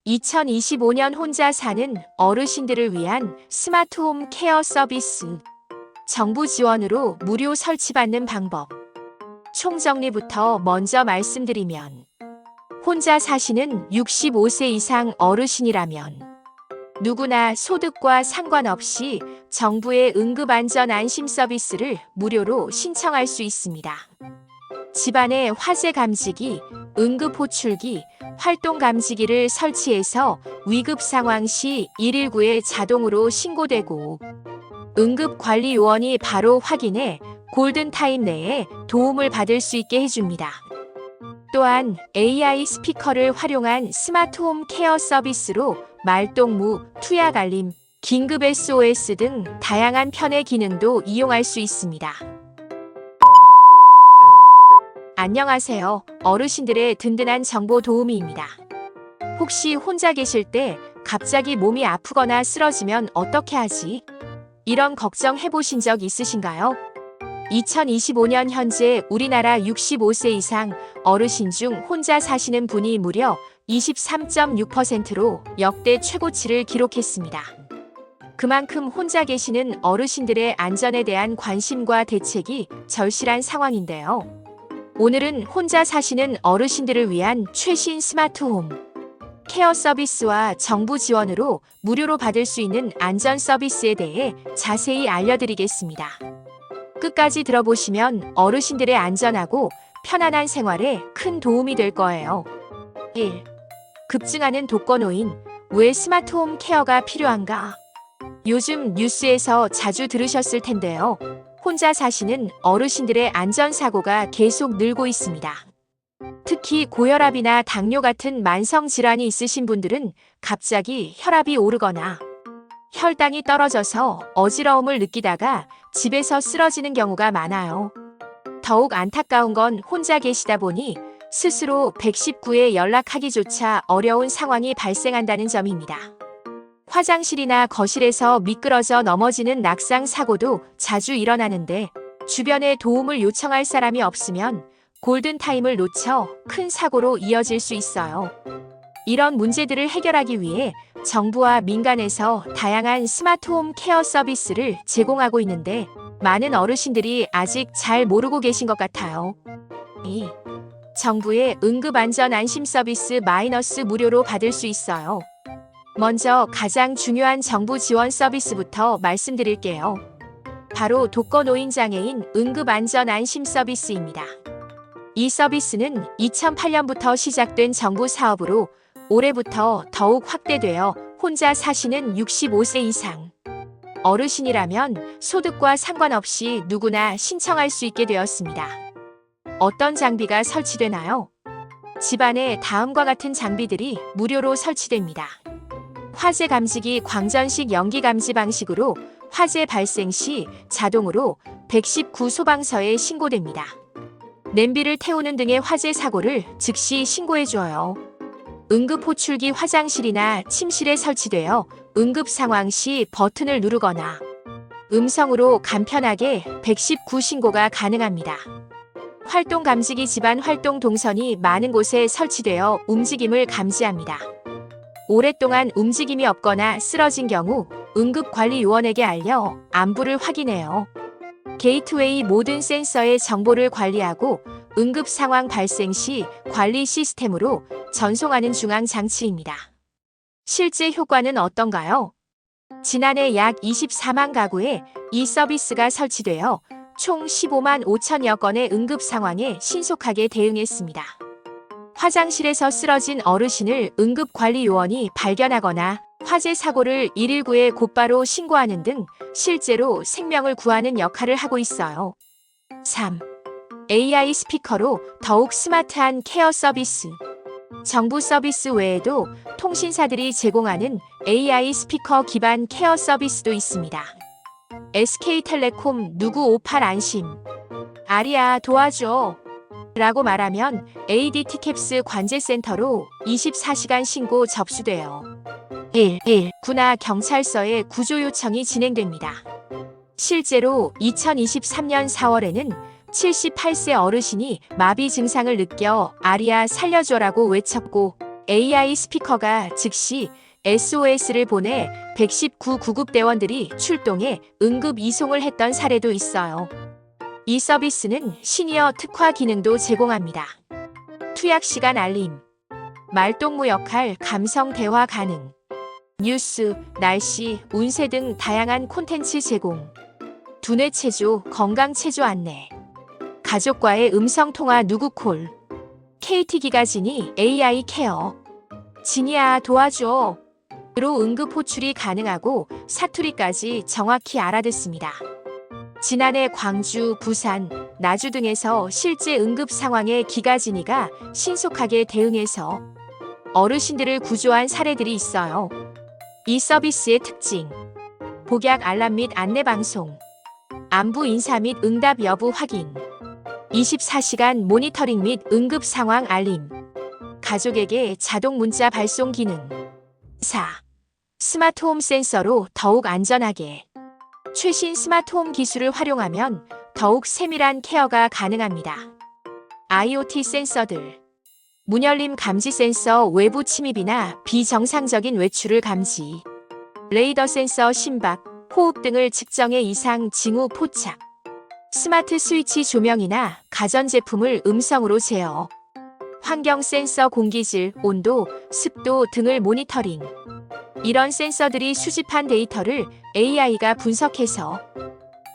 2025년 혼자 사는 어르신들을 위한 스마트홈 케어 서비스. 정부 지원으로 무료 설치받는 방법. 총정리부터 먼저 말씀드리면, 혼자 사시는 65세 이상 어르신이라면 누구나 소득과 상관없이 정부의 응급안전안심 서비스를 무료로 신청할 수 있습니다. 집안에 화재 감지기, 응급호출기, 활동 감지기를 설치해서 위급 상황 시 119에 자동으로 신고되고, 응급관리 요원이 바로 확인해 골든타임 내에 도움을 받을 수 있게 해줍니다. 또한 AI 스피커를 활용한 스마트홈 케어 서비스로 말동무, 투약 알림, 긴급 SOS 등 다양한 편의 기능도 이용할 수 있습니다. 안녕하세요. 어르신들의 든든한 정보 도우미입니다. 혹시 혼자 계실 때 갑자기 몸이 아프거나 쓰러지면 어떻게 하지? 이런 걱정 해보신 적 있으신가요? 2025년 현재 우리나라 65세 이상 어르신 중 혼자 사시는 분이 무려 23.6%로 역대 최고치를 기록했습니다. 그만큼 혼자 계시는 어르신들의 안전에 대한 관심과 대책이 절실한 상황인데요. 오늘은 혼자 사시는 어르신들을 위한 최신 스마트홈 케어 서비스와 정부 지원으로 무료로 받을 수 있는 안전 서비스에 대해 자세히 알려드리겠습니다. 끝까지 들어보시면 어르신들의 안전하고 편안한 생활에 큰 도움이 될 거예요. 1. 급증하는 독거노인. 왜 스마트홈 케어가 필요한가? 요즘 뉴스에서 자주 들으셨을 텐데요. 혼자 사시는 어르신들의 안전사고가 계속 늘고 있습니다. 특히 고혈압이나 당뇨 같은 만성질환이 있으신 분들은 갑자기 혈압이 오르거나 혈당이 떨어져서 어지러움을 느끼다가 집에서 쓰러지는 경우가 많아요. 더욱 안타까운 건 혼자 계시다 보니 스스로 119에 연락하기조차 어려운 상황이 발생한다는 점입니다. 화장실이나 거실에서 미끄러져 넘어지는 낙상 사고도 자주 일어나는데, 주변에 도움을 요청할 사람이 없으면 골든타임을 놓쳐 큰 사고로 이어질 수 있어요. 이런 문제들을 해결하기 위해 정부와 민간에서 다양한 스마트홈 케어 서비스를 제공하고 있는데, 많은 어르신들이 아직 잘 모르고 계신 것 같아요. 2. 정부의 응급안전안심 서비스 마이너스 무료로 받을 수 있어요. 먼저 가장 중요한 정부 지원 서비스부터 말씀드릴게요. 바로 독거노인 장애인 응급안전안심 서비스입니다. 이 서비스는 2008년부터 시작된 정부 사업으로 올해부터 더욱 확대되어 혼자 사시는 65세 이상 어르신이라면 소득과 상관없이 누구나 신청할 수 있게 되었습니다. 어떤 장비가 설치되나요? 집안에 다음과 같은 장비들이 무료로 설치됩니다. 화재 감지기 광전식 연기 감지 방식으로 화재 발생 시 자동으로 119 소방서에 신고됩니다. 냄비를 태우는 등의 화재 사고를 즉시 신고해줘요. 응급호출기 화장실이나 침실에 설치되어 응급 상황 시 버튼을 누르거나 음성으로 간편하게 119 신고가 가능합니다. 활동 감지기 집안 활동 동선이 많은 곳에 설치되어 움직임을 감지합니다. 오랫동안 움직임이 없거나 쓰러진 경우 응급관리 요원에게 알려 안부를 확인해요. 게이트웨이 모든 센서의 정보를 관리하고 응급 상황 발생 시 관리 시스템으로 전송하는 중앙 장치입니다. 실제 효과는 어떤가요? 지난해 약 24만 가구에 이 서비스가 설치되어 총 15만 5천여 건의 응급 상황에 신속하게 대응했습니다. 화장실에서 쓰러진 어르신을 응급관리 요원이 발견하거나 화재 사고를 119에 곧바로 신고하는 등 실제로 생명을 구하는 역할을 하고 있어요. 3. AI 스피커로 더욱 스마트한 케어 서비스. 정부 서비스 외에도 통신사들이 제공하는 AI 스피커 기반 케어 서비스도 있습니다. SK텔레콤 누구 58 안심. 아리야 도와줘 라고 말하면 ADT캡스 관제센터로 24시간 신고 접수돼요. 119나 경찰서에 구조 요청이 진행됩니다. 실제로 2023년 4월에는 78세 어르신이 마비 증상을 느껴 아리야 살려줘라고 외쳤고, AI 스피커가 즉시 SOS를 보내 119 구급대원들이 출동해 응급 이송을 했던 사례도 있어요. 이 서비스는 시니어 특화 기능도 제공합니다. 투약시간 알림, 말동무 역할 감성 대화 가능, 뉴스, 날씨, 운세 등 다양한 콘텐츠 제공, 두뇌 체조, 건강 체조 안내, 가족과의 음성통화 누구콜, KT 기가진이 AI 케어, 진이야 도와줘 로 응급 호출이 가능하고 사투리까지 정확히 알아듣습니다. 지난해 광주, 부산, 나주 등에서 실제 응급 상황에 기가진이가 신속하게 대응해서 어르신들을 구조한 사례들이 있어요. 이 서비스의 특징, 복약 알람 및 안내방송, 안부 인사 및 응답 여부 확인, 24시간 모니터링 및 응급 상황 알림, 가족에게 자동 문자 발송 기능, 4. 스마트홈 센서로 더욱 안전하게. 최신 스마트홈 기술을 활용하면 더욱 세밀한 케어가 가능합니다. IoT 센서들, 문열림 감지 센서 외부 침입이나 비정상적인 외출을 감지, 레이더 센서 심박, 호흡 등을 측정해 이상 징후 포착, 스마트 스위치 조명이나 가전제품을 음성으로 제어, 환경 센서 공기질, 온도, 습도 등을 모니터링. 이런 센서들이 수집한 데이터를 AI가 분석해서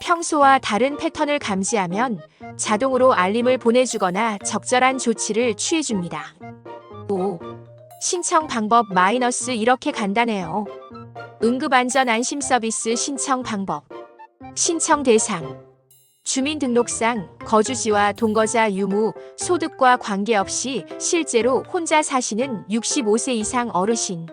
평소와 다른 패턴을 감지하면 자동으로 알림을 보내주거나 적절한 조치를 취해줍니다. 5. 신청 방법 이렇게 간단해요. 응급안전 안심 신청 방법. 신청 대상. 주민등록상, 거주지와 동거자 유무, 소득과 관계없이 실제로 혼자 사시는 65세 이상 어르신.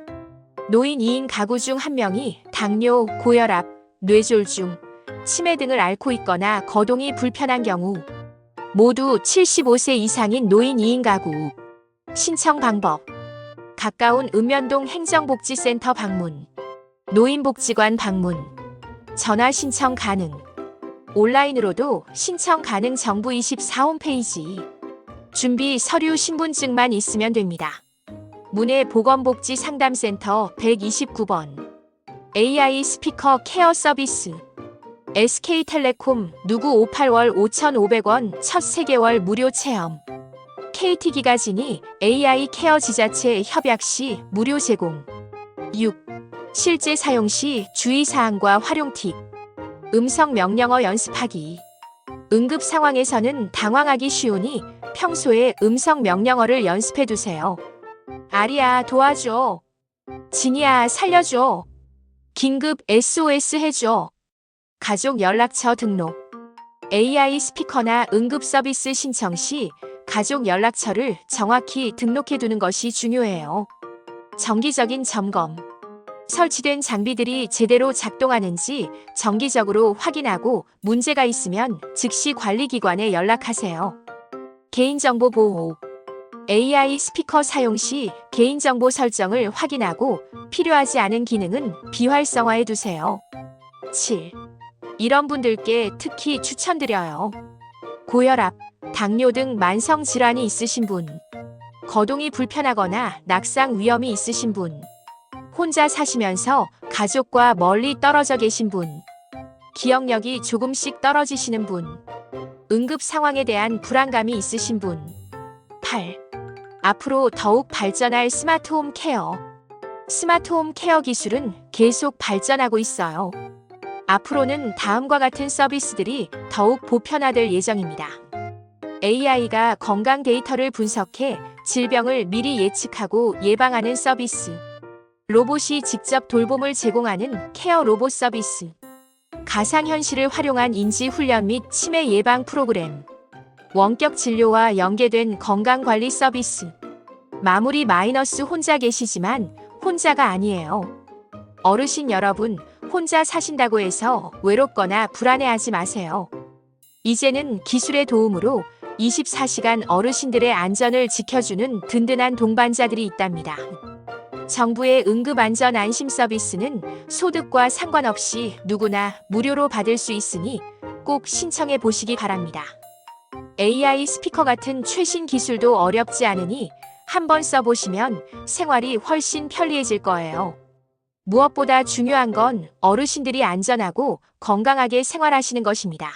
노인 2인 가구 중 1명이 당뇨, 고혈압, 뇌졸중, 치매 등을 앓고 있거나 거동이 불편한 경우 모두 75세 이상인 노인 2인 가구. 신청 방법. 가까운 읍면동 행정복지센터 방문, 노인복지관 방문, 전화 신청 가능. 온라인으로도 신청 가능 정부24 홈페이지. 준비 서류 신분증만 있으면 됩니다. 문해 보건복지상담센터 129번. AI 스피커 케어 서비스. SK텔레콤 누구 58월 5,500원 첫 3개월 무료 체험. KT기가진이 AI 케어 지자체 협약 시 무료 제공. 6. 실제 사용 시 주의사항과 활용 팁. 음성 명령어 연습하기. 응급 상황에서는 당황하기 쉬우니 평소에 음성 명령어를 연습해두세요. 아리야 도와줘. 진이야 살려줘. 긴급 SOS 해줘. 가족 연락처 등록. AI 스피커나 응급 서비스 신청 시 가족 연락처를 정확히 등록해두는 것이 중요해요. 정기적인 점검. 설치된 장비들이 제대로 작동하는지 정기적으로 확인하고 문제가 있으면 즉시 관리기관에 연락하세요. 개인정보 보호. AI 스피커 사용 시 개인정보 설정을 확인하고 필요하지 않은 기능은 비활성화해 두세요. 7. 이런 분들께 특히 추천드려요. 고혈압, 당뇨 등 만성 질환이 있으신 분, 거동이 불편하거나 낙상 위험이 있으신 분, 혼자 사시면서 가족과 멀리 떨어져 계신 분, 기억력이 조금씩 떨어지시는 분, 응급 상황에 대한 불안감이 있으신 분. 8. 앞으로 더욱 발전할 스마트홈 케어. 스마트홈 케어 기술은 계속 발전하고 있어요. 앞으로는 다음과 같은 서비스들이 더욱 보편화될 예정입니다. AI가 건강 데이터를 분석해 질병을 미리 예측하고 예방하는 서비스. 로봇이 직접 돌봄을 제공하는 케어 로봇 서비스. 가상현실을 활용한 인지 훈련 및 치매 예방 프로그램. 원격 진료와 연계된 건강관리 서비스. 마무리 혼자 계시지만 혼자가 아니에요. 어르신 여러분, 혼자 사신다고 해서 외롭거나 불안해하지 마세요. 이제는 기술의 도움으로 24시간 어르신들의 안전을 지켜주는 든든한 동반자들이 있답니다. 정부의 응급안전 안심 서비스는 소득과 상관없이 누구나 무료로 받을 수 있으니 꼭 신청해 보시기 바랍니다. AI 스피커 같은 최신 기술도 어렵지 않으니 한번 써보시면 생활이 훨씬 편리해질 거예요. 무엇보다 중요한 건 어르신들이 안전하고 건강하게 생활하시는 것입니다.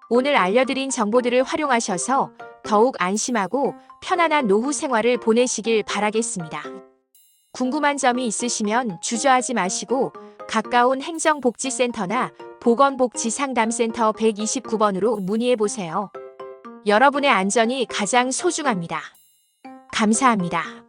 오늘 알려드린 정보들을 활용하셔서 더욱 안심하고 편안한 노후 생활을 보내시길 바라겠습니다. 궁금한 점이 있으시면 주저하지 마시고 가까운 행정복지센터나 보건복지상담센터 129번으로 문의해 보세요. 여러분의 안전이 가장 소중합니다. 감사합니다.